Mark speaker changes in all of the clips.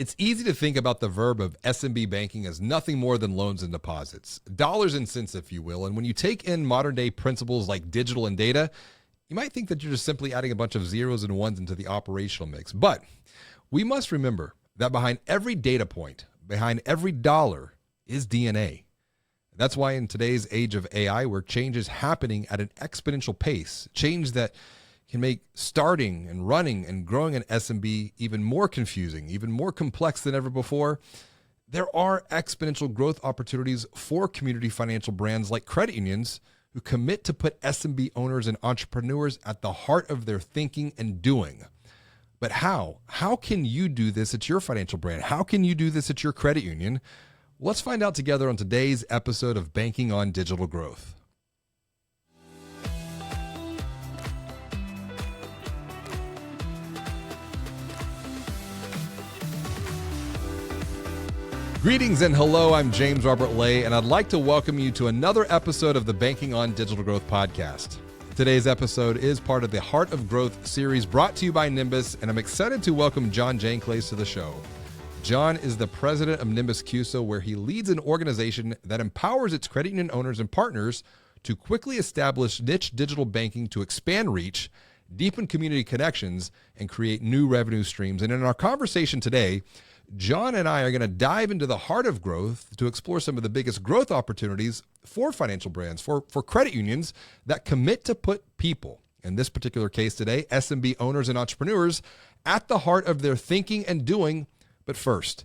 Speaker 1: It's easy to think about the verb of SMB banking as nothing more than loans and deposits, dollars and cents, if you will. And when you take in modern day principles like digital and data, you might think that you're just simply adding a bunch of zeros and ones into the operational mix. But we must remember that behind every data point, behind every dollar is DNA. That's why in today's age of AI, where change is happening at an exponential pace, change that can make starting and running and growing an SMB even more confusing, even more complex than ever before, there are exponential growth opportunities for community financial brands like credit unions who commit to put SMB owners and entrepreneurs at the heart of their thinking and doing. But how? How can you do this at your financial brand? How can you do this at your credit union? Let's find out together on today's episode of Banking on Digital Growth. Greetings and hello, I'm James Robert Lay, and I'd like to welcome you to another episode of the Banking on Digital Growth podcast. Today's episode is part of the Heart of Growth series brought to you by Nymbus, and I'm excited to welcome John Janclaes to the show. John is the president of Nymbus CUSO, where he leads an organization that empowers its credit union owners and partners to quickly establish niche digital banking to expand reach, deepen community connections, and create new revenue streams. And in our conversation today, John and I are going to dive into the heart of growth to explore some of the biggest growth opportunities for financial brands, for credit unions that commit to put people, in this particular case today, SMB owners and entrepreneurs, at the heart of their thinking and doing. But first,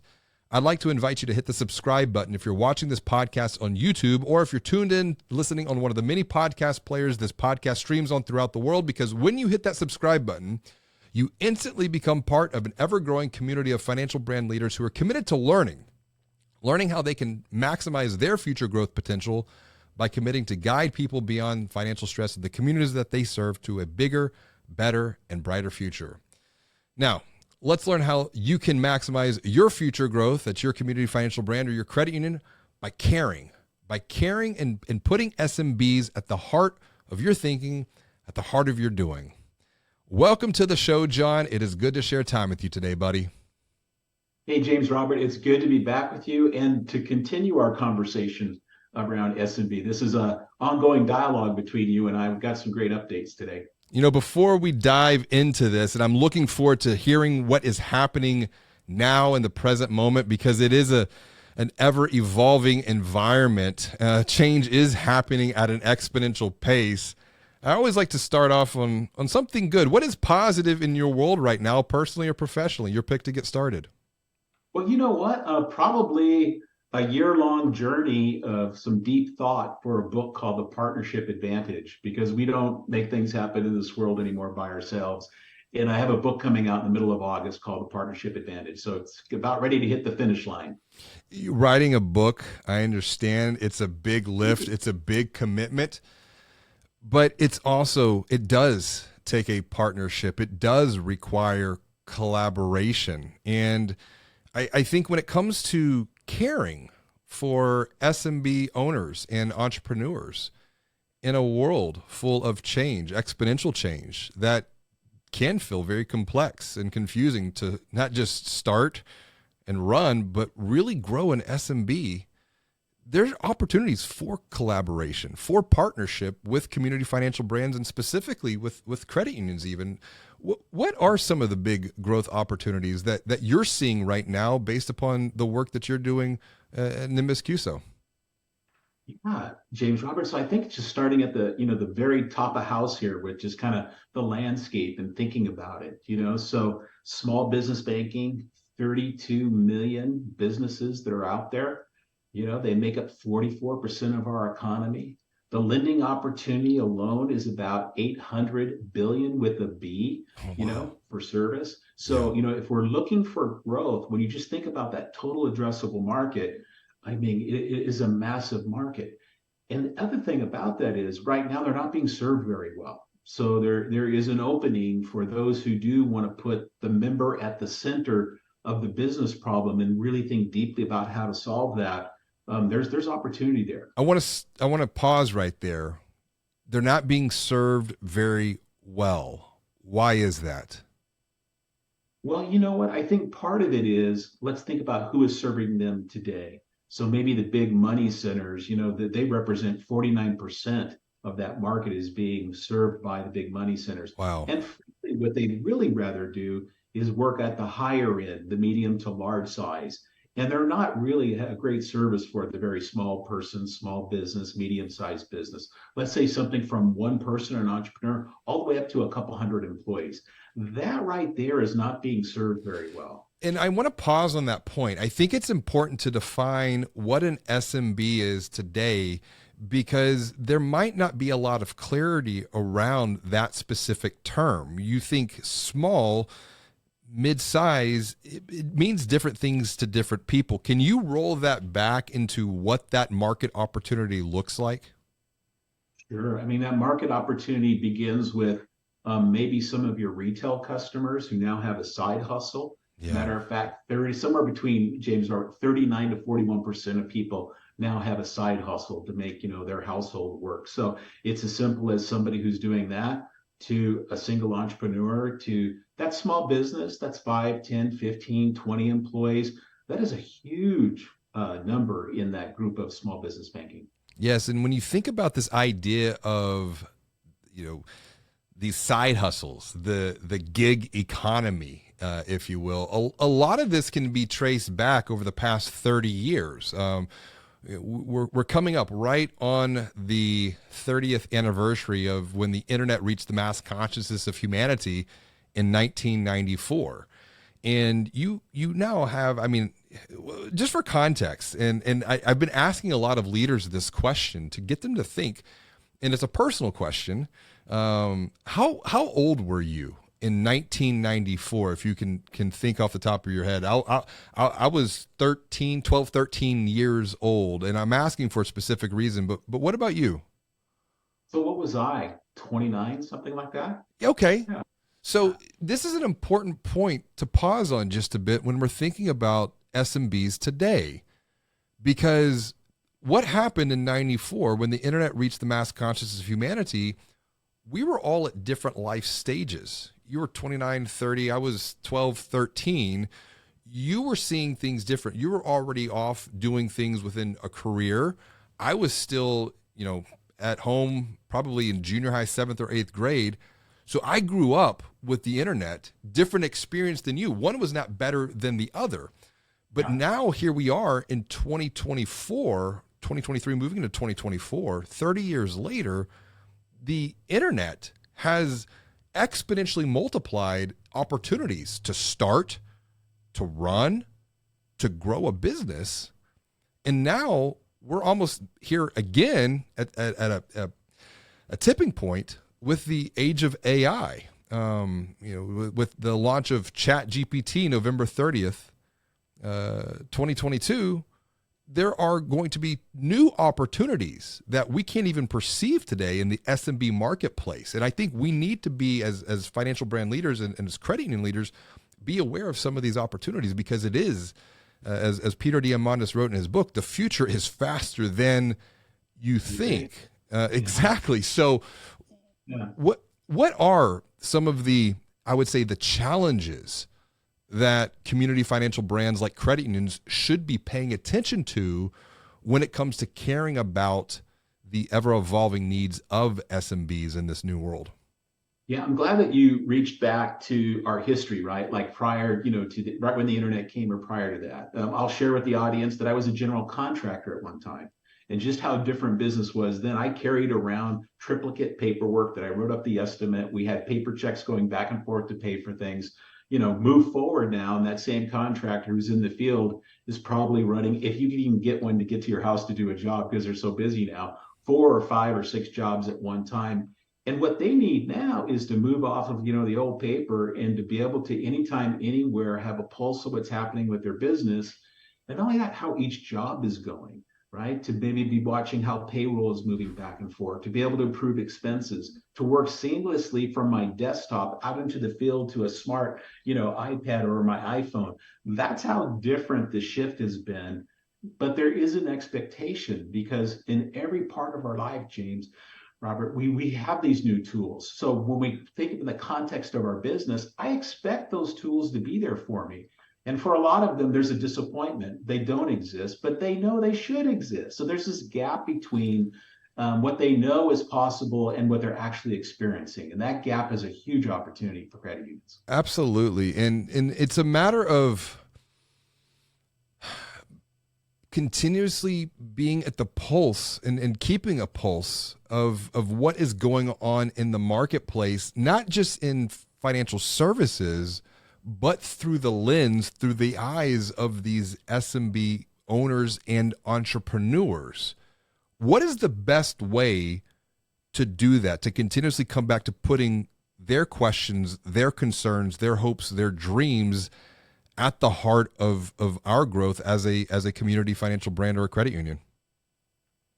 Speaker 1: I'd like to invite you to hit the subscribe button if you're watching this podcast on YouTube, or if you're tuned in listening on one of the many podcast players this podcast streams on throughout the world, because when you hit that subscribe button, you instantly become part of an ever-growing community of financial brand leaders who are committed to learning how they can maximize their future growth potential by committing to guide people beyond financial stress in the communities that they serve to a bigger, better, and brighter future. Now, let's learn how you can maximize your future growth at your community financial brand or your credit union by caring and putting SMBs at the heart of your thinking, at the heart of your doing. Welcome to the show, John. It is good to share time with you today, buddy.
Speaker 2: Hey, James Robert. It's good to be back with you and to continue our conversation around SMB. This is an ongoing dialogue between you and I. We've got some great updates today.
Speaker 1: You know, before we dive into this, and I'm looking forward to hearing what is happening now in the present moment, because it is an ever-evolving environment. Change is happening at an exponential pace. I always like to start off on something good. What is positive in your world right now, personally or professionally? Your pick to get started.
Speaker 2: Well, you know what? Probably a year-long journey of some deep thought for a book called The Partnership Advantage, because we don't make things happen in this world anymore by ourselves. And I have a book coming out in the middle of August called The Partnership Advantage. So it's about ready to hit the finish line.
Speaker 1: Writing a book, I understand it's a big lift. It's a big commitment. But it does take a partnership. It does require collaboration. And I think when it comes to caring for SMB owners and entrepreneurs in a world full of change, exponential change, that can feel very complex and confusing to not just start and run, but really grow an SMB, there's opportunities for collaboration, for partnership with community financial brands, and specifically with credit unions even. What are some of the big growth opportunities that you're seeing right now based upon the work that you're doing at Nymbus CUSO?
Speaker 2: Yeah, James Robert. So I think just starting at the very top of house here, which is kind of the landscape and thinking about it, so small business banking, 32 million businesses that are out there. They make up 44% of our economy. The lending opportunity alone is about 800 billion with a B, for service. So, if we're looking for growth, when you just think about that total addressable market, I mean, it is a massive market. And the other thing about that is right now they're not being served very well. So there is an opening for those who do want to put the member at the center of the business problem and really think deeply about how to solve that. There's opportunity there.
Speaker 1: I want to pause right there. They're not being served very well. Why is that?
Speaker 2: Well, you know what? I think part of it is let's think about who is serving them today. So maybe the big money centers, that they represent 49% of that market is being served by the big money centers.
Speaker 1: Wow.
Speaker 2: And frankly, what they'd really rather do is work at the higher end, the medium to large size. And they're not really a great service for the very small person, small business, medium sized business. Let's say something from one person, an entrepreneur, all the way up to a couple hundred employees. That right there is not being served very well.
Speaker 1: And I want to pause on that point. I think it's important to define what an SMB is today because there might not be a lot of clarity around that specific term. You think small, mid-size, it means different things to different people. Can you roll that back into what that market opportunity looks like?
Speaker 2: Sure. I mean, that market opportunity begins with maybe some of your retail customers who now have a side hustle.
Speaker 1: Yeah.
Speaker 2: Matter of fact, there is somewhere between James, 39 to 41% of people now have a side hustle to make, their household work. So it's as simple as somebody who's doing that to a single entrepreneur to that small business that's 5, 10, 15, 20 employees. That is a huge number in that group of small business banking.
Speaker 1: Yes, and when you think about this idea of, you know, these side hustles, the gig economy, if you will, a lot of this can be traced back over the past 30 years. We're coming up right on the 30th anniversary of when the internet reached the mass consciousness of humanity in 1994. And you now have, I mean, just for context, I've been asking a lot of leaders this question to get them to think, and it's a personal question. How old were you in 1994? If you can think off the top of your head, I was 12, 13 years old, and I'm asking for a specific reason. But what about you?
Speaker 2: So what was I? 29, something like that?
Speaker 1: Okay.
Speaker 2: Yeah.
Speaker 1: So this is an important point to pause on just a bit when we're thinking about SMBs today, because what happened in 94 when the internet reached the mass consciousness of humanity, we were all at different life stages. You were 29, 30, I was 12, 13. You were seeing things different. You were already off doing things within a career. I was still, at home, probably in junior high, 7th or 8th grade. So I grew up with the internet, different experience than you. One was not better than the other. But now here we are in 2024, 2023, moving into 2024, 30 years later, the internet has exponentially multiplied opportunities to start, to run, to grow a business. And now we're almost here again at a tipping point with the age of AI. With the launch of Chat GPT November 30th, 2022, there are going to be new opportunities that we can't even perceive today in the SMB marketplace. And I think we need to be, as financial brand leaders and as credit union leaders, be aware of some of these opportunities, because it is, as Peter Diamandis wrote in his book, the future is faster than you think. Exactly. So
Speaker 2: Yeah.
Speaker 1: what are some of the, I would say, the challenges that community financial brands like credit unions should be paying attention to when it comes to caring about the ever-evolving needs of SMBs in this new world?
Speaker 2: Yeah, I'm glad that you reached back to our history, right? Like prior, right when the internet came or prior to that. I'll share with the audience that I was a general contractor at one time, and just how different business was then. I carried around triplicate paperwork that I wrote up the estimate. We had paper checks going back and forth to pay for things. Move forward now, and that same contractor who's in the field is probably running, if you can even get one to get to your house to do a job because they're so busy now, 4 or 5 or 6 jobs at one time. And what they need now is to move off of, the old paper and to be able to anytime, anywhere, have a pulse of what's happening with their business. And not only that, how each job is going, right? To maybe be watching how payroll is moving back and forth, to be able to improve expenses, to work seamlessly from my desktop out into the field to a smart, iPad or my iPhone. That's how different the shift has been. But there is an expectation, because in every part of our life, James, Robert, we have these new tools. So when we think in the context of our business, I expect those tools to be there for me. And for a lot of them, there's a disappointment. They don't exist, but they know they should exist. So there's this gap between what they know is possible and what they're actually experiencing. And that gap is a huge opportunity for credit unions.
Speaker 1: Absolutely. And it's a matter of continuously being at the pulse and keeping a pulse of what is going on in the marketplace, not just in financial services, but through the lens, through the eyes of these SMB owners and entrepreneurs. What is the best way to do that, to continuously come back to putting their questions, their concerns, their hopes, their dreams at the heart of our growth as a community financial brand or a credit union?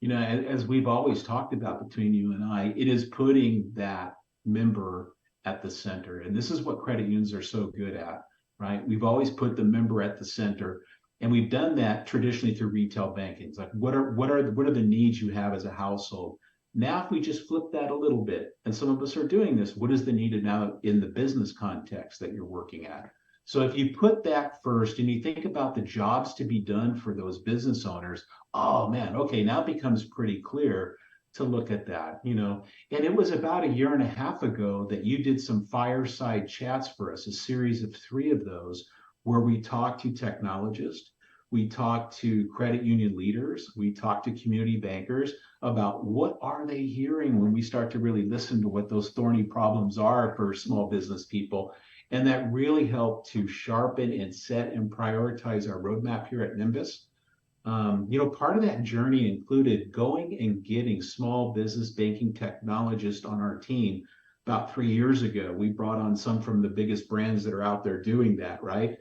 Speaker 2: You know, as we've always talked about between you and I, it is putting that member at the center. And this is what credit unions are so good at, right? We've always put the member at the center. And we've done that traditionally through retail banking. It's like, what are the needs you have as a household? Now, if we just flip that a little bit, and some of us are doing this, what is the need now in the business context that you're working at? So if you put that first and you think about the jobs to be done for those business owners, oh man, okay, now it becomes pretty clear to look at that, you know. And it was about a year and a half ago that you did some fireside chats for us, a series of 3 of those, where we talked to technologists, we talked to credit union leaders, we talked to community bankers about what are they hearing when we start to really listen to what those thorny problems are for small business people. And that really helped to sharpen and set and prioritize our roadmap here at Nymbus. You know, part of that journey included going and getting small business banking technologists on our team. About 3 years ago, we brought on some from the biggest brands that are out there doing that, right?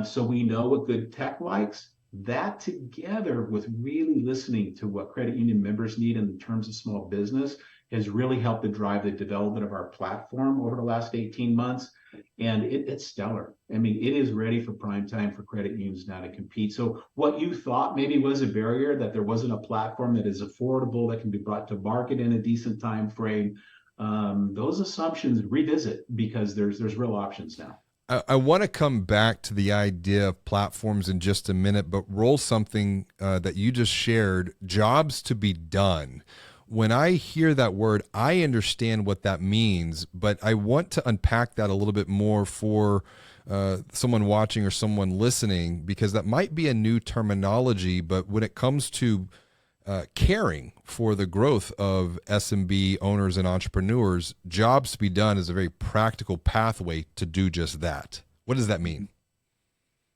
Speaker 2: So we know what good tech likes. That together with really listening to what credit union members need in terms of small business has really helped to drive the development of our platform over the last 18 months. And it's stellar. I mean, it is ready for prime time for credit unions now to compete. So what you thought maybe was a barrier, that there wasn't a platform that is affordable, that can be brought to market in a decent time frame, those assumptions revisit, because there's real options now.
Speaker 1: I want to come back to the idea of platforms in just a minute, but roll something that you just shared, jobs to be done. When I hear that word, I understand what that means, but I want to unpack that a little bit more for someone watching or someone listening, because that might be a new terminology. But when it comes to caring for the growth of SMB owners and entrepreneurs, jobs to be done is a very practical pathway to do just that. What does that mean?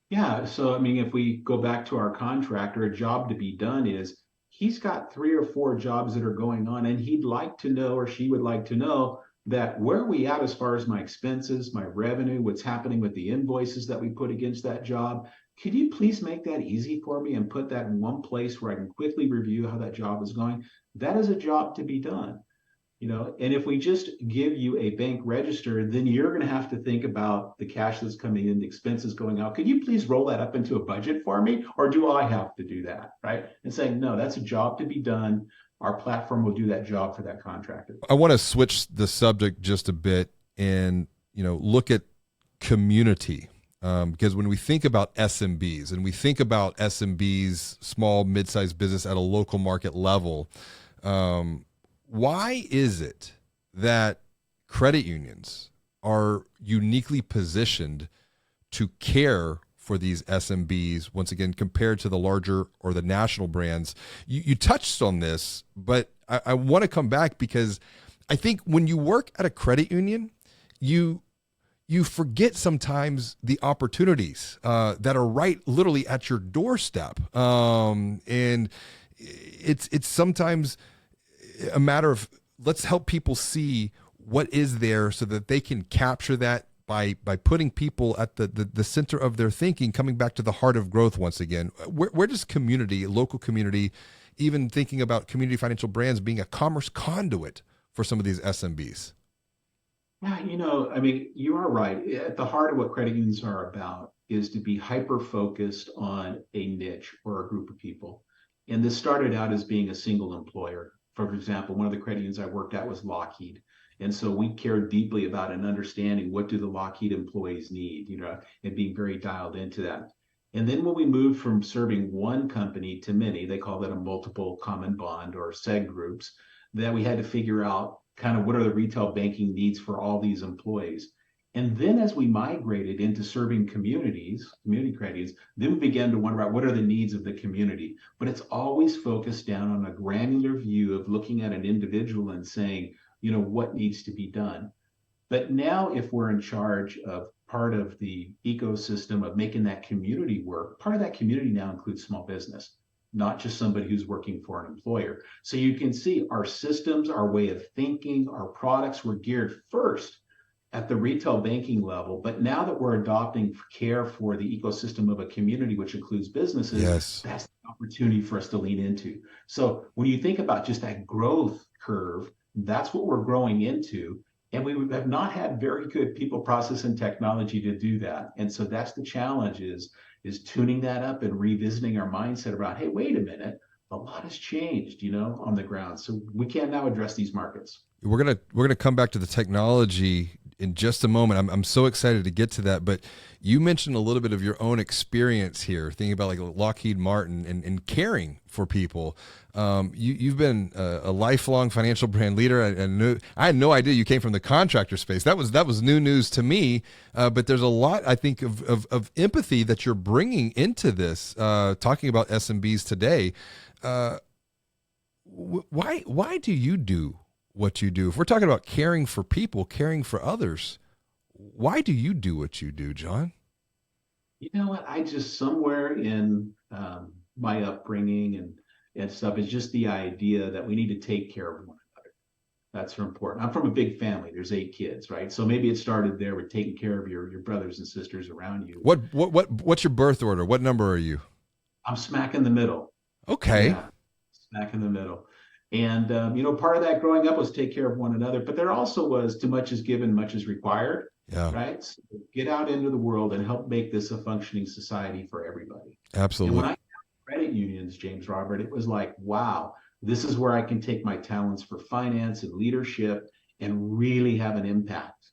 Speaker 2: Yeah. So, I mean, if we go back to our contractor, a job to be done is he's got 3 or 4 jobs that are going on, and he'd like to know, or she would like to know, that where are we at as far as my expenses, my revenue, what's happening with the invoices that we put against that job. Could you please make that easy for me and put that in one place where I can quickly review how that job is going? That is a job to be done. You know, and if we just give you a bank register, then you're going to have to think about the cash that's coming in, the expenses going out. Could you please roll that up into a budget for me? Or do I have to do that? Right. And saying, no, that's a job to be done. Our platform will do that job for that contractor.
Speaker 1: I want to switch the subject just a bit and, look at community. Because when we think about SMBs and we think about SMBs, small, mid-sized business at a local market level, why is it that credit unions are uniquely positioned to care for these SMBs, once again, compared to the larger or the national brands? You touched on this, but I want to come back, because I think when you work at a credit union, you forget sometimes the opportunities that are right literally at your doorstep. And it's sometimes a matter of, let's help people see what is there so that they can capture that by putting people at the center of their thinking, coming back to the heart of growth once again. Where does community, local community, even thinking about community financial brands being a commerce conduit for some of these SMBs?
Speaker 2: Yeah, I mean, you are right. At the heart of what credit unions are about is to be hyper focused on a niche or a group of people. And this started out as being a single employer. For example, one of the credit unions I worked at was Lockheed. And so we cared deeply about and understanding what do the Lockheed employees need, and being very dialed into that. And then when we moved from serving one company to many, they call that a multiple common bond or SEG groups, that we had to figure out kind of what are the retail banking needs for all these employees. And then as we migrated into serving communities, community credits, then we began to wonder about what are the needs of the community. But it's always focused down on a granular view of looking at an individual and saying, what needs to be done. But now, if we're in charge of part of the ecosystem of making that community work, part of that community now includes small business, not just somebody who's working for an employer. So you can see our systems, our way of thinking, our products were geared first at the retail banking level. But now that we're adopting care for the ecosystem of a community, which includes businesses,
Speaker 1: Yes.
Speaker 2: that's the opportunity for us to lean into. So when you think about just that growth curve, that's what we're growing into. And we have not had very good people, process, and technology to do that. And so that's the challenge is tuning that up and revisiting our mindset around, hey, wait a minute, a lot has changed, on the ground. So we can now address these markets.
Speaker 1: We're gonna come back to the technology in just a moment. I'm so excited to get to that. But you mentioned a little bit of your own experience here, thinking about like Lockheed Martin and caring for people. You've been a lifelong financial brand leader. I had no idea you came from the contractor space. That was new news to me. But there's a lot, I think, of empathy that you're bringing into this. Talking about SMBs today. Why do you do what you do? If we're talking about caring for people, caring for others, why do you do what you do, John?
Speaker 2: You know what? I just somewhere in my upbringing and stuff is just the idea that we need to take care of one another. That's important. I'm from a big family. There's 8 kids, right? So maybe it started there with taking care of your brothers and sisters around you.
Speaker 1: What's your birth order? What number are you?
Speaker 2: I'm smack in the middle.
Speaker 1: Okay.
Speaker 2: Yeah, smack in the middle. And part of that growing up was take care of one another, but there also was too much is given, much is required,
Speaker 1: Yeah,
Speaker 2: right? So get out into the world and help make this a functioning society for everybody. And when
Speaker 1: absolutely.
Speaker 2: I credit unions, James Robert, it was like, wow, this is where I can take my talents for finance and leadership and really have an impact,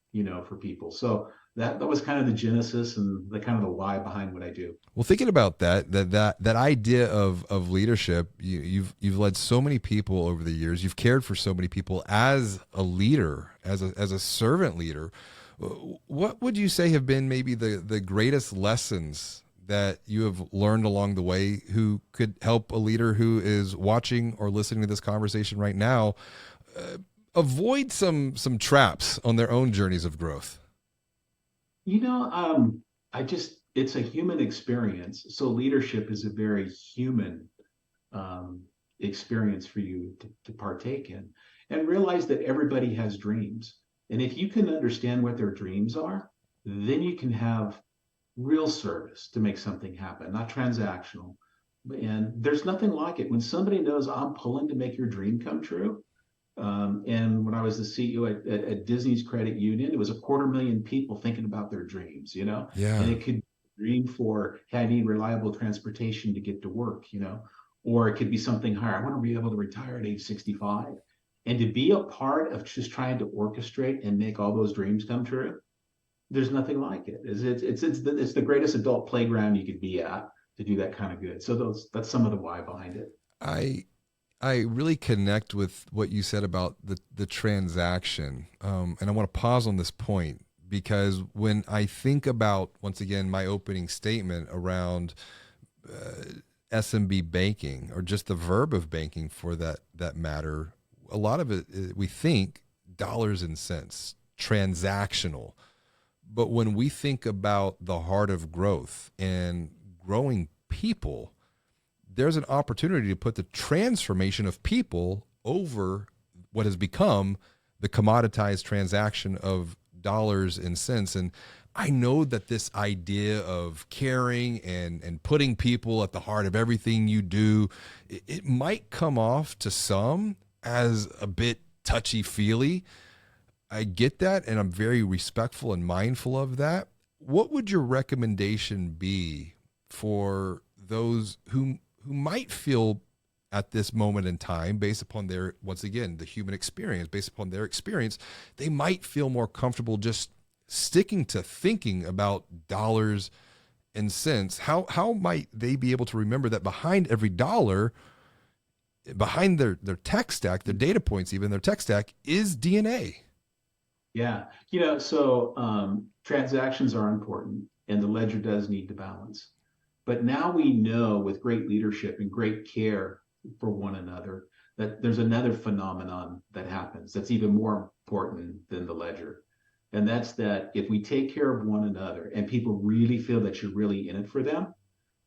Speaker 2: for people. So that was kind of the genesis and the kind of the why behind what I do.
Speaker 1: Well, thinking about that idea of leadership, you've led so many people over the years. You've cared for so many people as a leader, as a servant leader. What would you say have been maybe the greatest lessons that you have learned along the way who could help a leader who is watching or listening to this conversation right now avoid some traps on their own journeys of growth?
Speaker 2: It's a human experience. So leadership is a very human um, experience for you to partake in and realize that everybody has dreams. And if you can understand what their dreams are, then you can have real service to make something happen, not transactional. And there's nothing like it when somebody knows I'm pulling to make your dream come true. And when I was the CEO at Disney's credit union, it was 250,000 people thinking about their dreams, and
Speaker 1: Yeah.
Speaker 2: it could dream for, hey, I need reliable transportation to get to work, or it could be something higher. I want to be able to retire at age 65. And to be a part of just trying to orchestrate and make all those dreams come true, there's nothing like it. It's the greatest adult playground you could be at to do that kind of good. So that's some of the why behind it.
Speaker 1: I I really connect with what you said about the transaction, and I want to pause on this point because when I think about, once again, my opening statement around SMB banking, or just the verb of banking for that matter, a lot of it we think dollars and cents, transactional. But when we think about the heart of growth and growing people, there's an opportunity to put the transformation of people over what has become the commoditized transaction of dollars and cents. And I know that this idea of caring and putting people at the heart of everything you do, it might come off to some as a bit touchy-feely. I get that, and I'm very respectful and mindful of that. What would your recommendation be for those who might feel at this moment in time, based upon their, once again, the human experience, based upon their experience, they might feel more comfortable just sticking to thinking about dollars and cents. How might they be able to remember that behind every dollar, behind their tech stack, their data points, even their tech stack, is DNA?
Speaker 2: Yeah. Transactions are important and the ledger does need to balance. But now we know with great leadership and great care for one another that there's another phenomenon that happens that's even more important than the ledger. And that's that if we take care of one another and people really feel that you're really in it for them,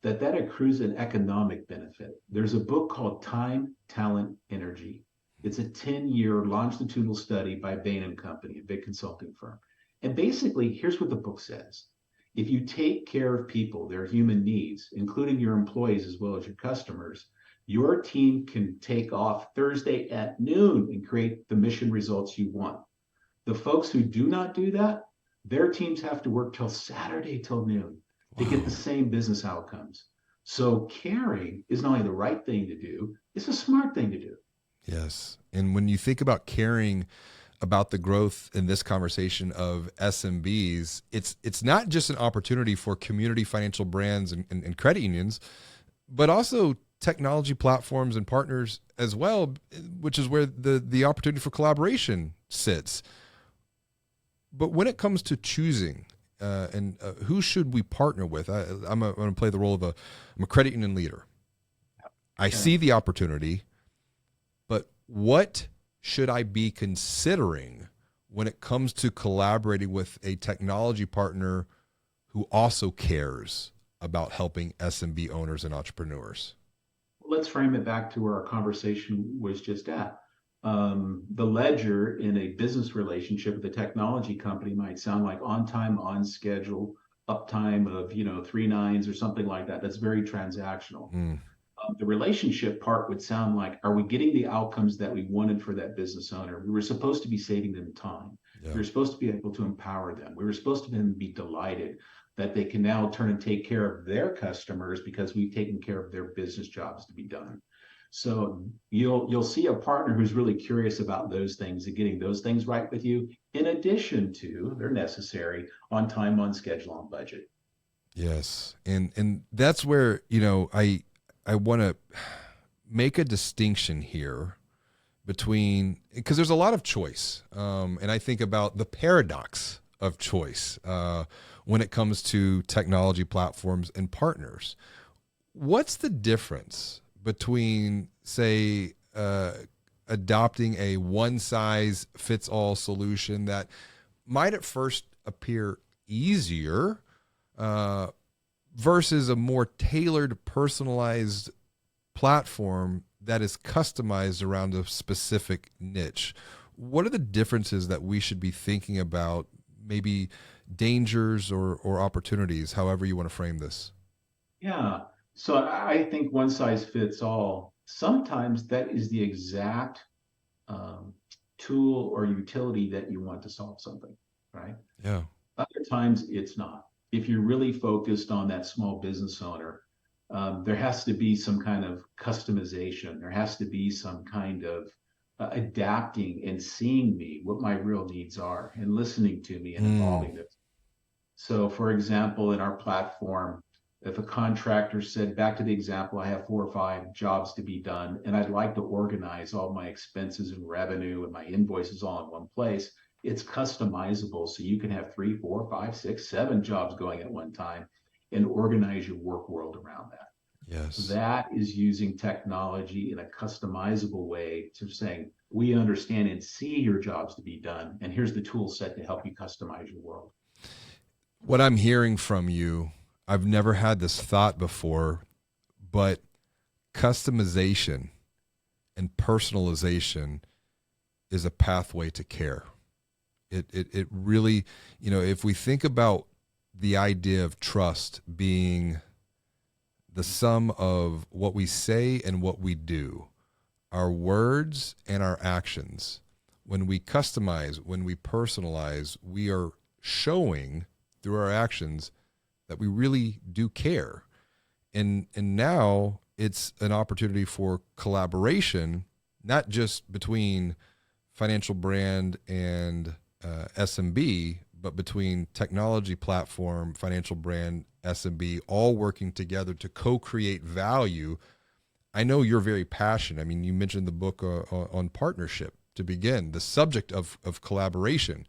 Speaker 2: that accrues an economic benefit. There's a book called Time, Talent, Energy. It's a 10-year longitudinal study by Bain and Company, a big consulting firm. And basically, here's what the book says. If you take care of people, their human needs, including your employees as well as your customers, your team can take off Thursday at noon and create the mission results you want. The folks who do not do that, their teams have to work till Saturday till noon to get the same business outcomes. So caring is not only the right thing to do, it's a smart thing to do.
Speaker 1: Yes. And when you think about caring about the growth in this conversation of SMBs, it's not just an opportunity for community financial brands and credit unions, but also technology platforms and partners as well, which is where the opportunity for collaboration sits. But when it comes to choosing who should we partner with, I'm going to play the role of I'm a credit union leader. I see the opportunity, but what should I be considering when it comes to collaborating with a technology partner who also cares about helping SMB owners and entrepreneurs?
Speaker 2: Let's frame it back to where our conversation was just at. The ledger in a business relationship with a technology company might sound like on time, on schedule, uptime of 3 nines or something like that. That's very transactional. The relationship part would sound like, are we getting the outcomes that we wanted for that business owner? We were supposed to be saving them time. We were supposed to be able to empower them. We were supposed to be delighted that they can now turn and take care of their customers because we've taken care of their business jobs to be done. So you'll see a partner who's really curious about those things and getting those things right with you, in addition to, they're necessary, on time, on schedule, on budget.
Speaker 1: Yes. And that's where, I want to make a distinction here between, because there's a lot of choice. And I think about the paradox of choice when it comes to technology platforms and partners. What's the difference between, say, adopting a one-size-fits-all solution that might at first appear easier versus a more tailored, personalized platform that is customized around a specific niche? What are the differences that we should be thinking about, maybe dangers or opportunities, however you want to frame this?
Speaker 2: Yeah. So I think one size fits all. Sometimes that is the exact tool or utility that you want to solve something, right?
Speaker 1: Yeah.
Speaker 2: Other times it's not. If you're really focused on that small business owner, there has to be some kind of customization. There has to be some kind of adapting and seeing me, what my real needs are, and listening to me and evolving this. So, for example, in our platform, if a contractor said, back to the example, I have 4 or 5 jobs to be done, and I'd like to organize all my expenses and revenue and my invoices all in one place, it's customizable. So you can have 3, 4, 5, 6, 7 jobs going at one time and organize your work world around that.
Speaker 1: Yes.
Speaker 2: That is using technology in a customizable way to saying, we understand and see your jobs to be done, and here's the tool set to help you customize your world.
Speaker 1: What I'm hearing from you, I've never had this thought before, but customization and personalization is a pathway to care. It really, if we think about the idea of trust being the sum of what we say and what we do, our words and our actions, when we customize, when we personalize, we are showing through our actions that we really do care. And now it's an opportunity for collaboration, not just between financial brand and SMB, but between technology platform, financial brand, SMB, all working together to co-create value. I know you're very passionate. I mean, you mentioned the book on partnership to begin, the subject of collaboration.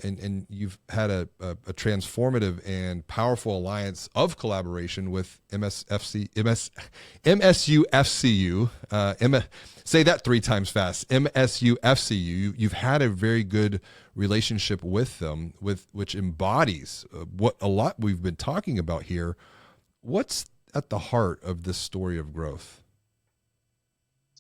Speaker 1: And you've had a transformative and powerful alliance of collaboration with MSUFCU. Say that 3 times fast. MSUFCU. You've had a very good relationship with them, which embodies what a lot we've been talking about here. What's at the heart of this story of growth?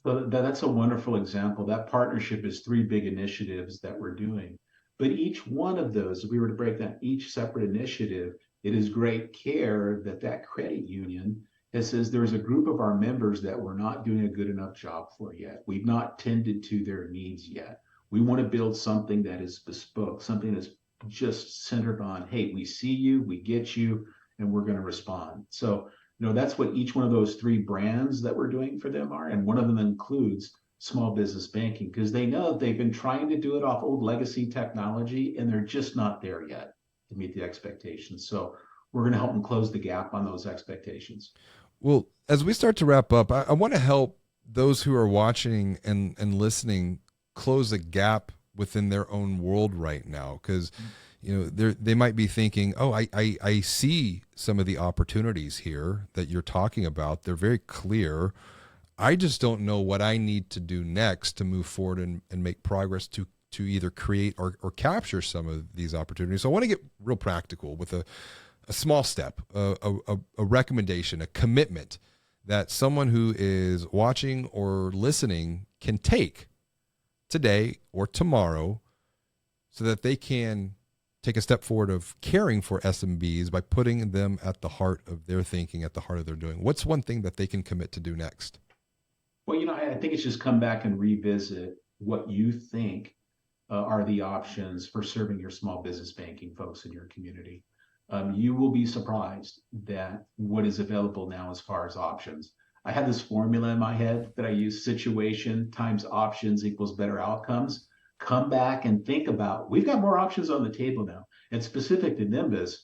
Speaker 2: So that's a wonderful example. That partnership is 3 big initiatives that we're doing. But each one of those, if we were to break down each separate initiative, it is great care that that credit union says there's a group of our members that we're not doing a good enough job for yet. We've not tended to their needs yet. We want to build something that is bespoke, something that's just centered on, hey, we see you, we get you, and we're going to respond. So, that's what each one of those 3 brands that we're doing for them are. And one of them includes small business banking, because they know they've been trying to do it off old legacy technology and they're just not there yet to meet the expectations. So we're going to help them close the gap on those expectations.
Speaker 1: Well, as we start to wrap up, I want to help those who are watching and listening close a gap within their own world right now, because they might be thinking, oh, I see some of the opportunities here that you're talking about. They're very clear. I just don't know what I need to do next to move forward and make progress to either create or capture some of these opportunities. So I want to get real practical with a small step, a recommendation, a commitment that someone who is watching or listening can take today or tomorrow so that they can take a step forward of caring for SMBs by putting them at the heart of their thinking, at the heart of their doing. What's one thing that they can commit to do next?
Speaker 2: Well, I think it's just come back and revisit what you think are the options for serving your small business banking folks in your community. You will be surprised that what is available now as far as options. I had this formula in my head that I use: situation times options equals better outcomes. Come back and think about, we've got more options on the table now. And specific to Nymbus,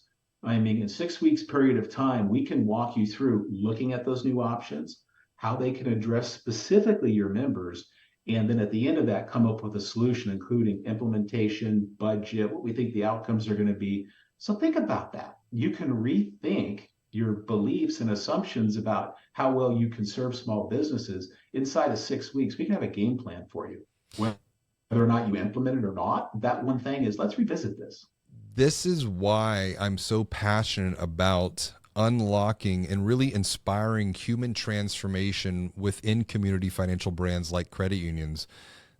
Speaker 2: I mean, in 6 weeks period of time, we can walk you through looking at those new options, how they can address specifically your members, and then at the end of that, come up with a solution, including implementation, budget, what we think the outcomes are going to be. So think about that. You can rethink your beliefs and assumptions about how well you can serve small businesses inside of 6 weeks. We can have a game plan for you. Whether or not you implement it or not, that one thing is, let's revisit this.
Speaker 1: This is why I'm so passionate about unlocking and really inspiring human transformation within community financial brands like credit unions.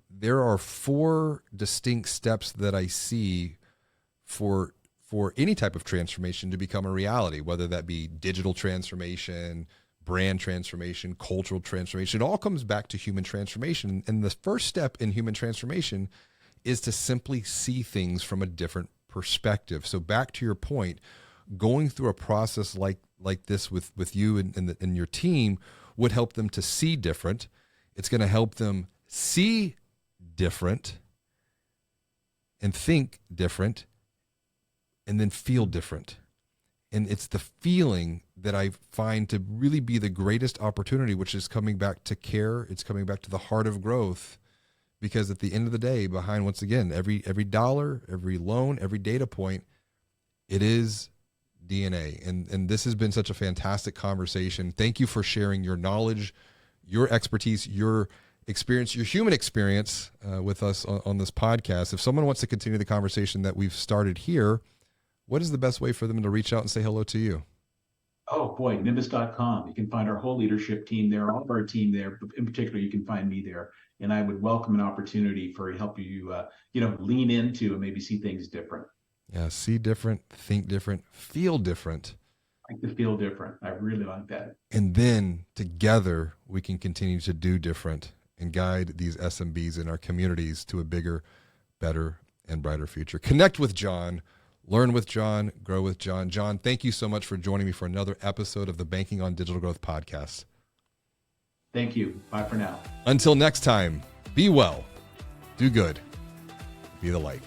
Speaker 1: There are 4 distinct steps that I see for any type of transformation to become a reality, whether that be digital transformation, brand transformation, cultural transformation. It all comes back to human transformation. And the first step in human transformation is to simply see things from a different perspective. So back to your point, going through a process like this with you and your team would help them to see different. It's going to help them see different and think different and then feel different. And it's the feeling that I find to really be the greatest opportunity, which is coming back to care. It's coming back to the heart of growth, because at the end of the day, behind, once again, every dollar, every loan, every data point, it is DNA. And this has been such a fantastic conversation. Thank you for sharing your knowledge, your expertise, your experience, your human experience with us on this podcast. If someone wants to continue the conversation that we've started here, what is the best way for them to reach out and say hello to you?
Speaker 2: Oh boy, Nymbus.com. You can find our whole leadership team there, all of our team there. In particular, you can find me there. And I would welcome an opportunity for help you, lean into and maybe see things different.
Speaker 1: Yeah, see different, think different, feel different.
Speaker 2: I like to feel different. I really like that.
Speaker 1: And then together we can continue to do different and guide these SMBs in our communities to a bigger, better, and brighter future. Connect with John. Learn with John, grow with John. John, thank you so much for joining me for another episode of the Banking on Digital Growth podcast.
Speaker 2: Thank you. Bye for now.
Speaker 1: Until next time, be well, do good, be the light.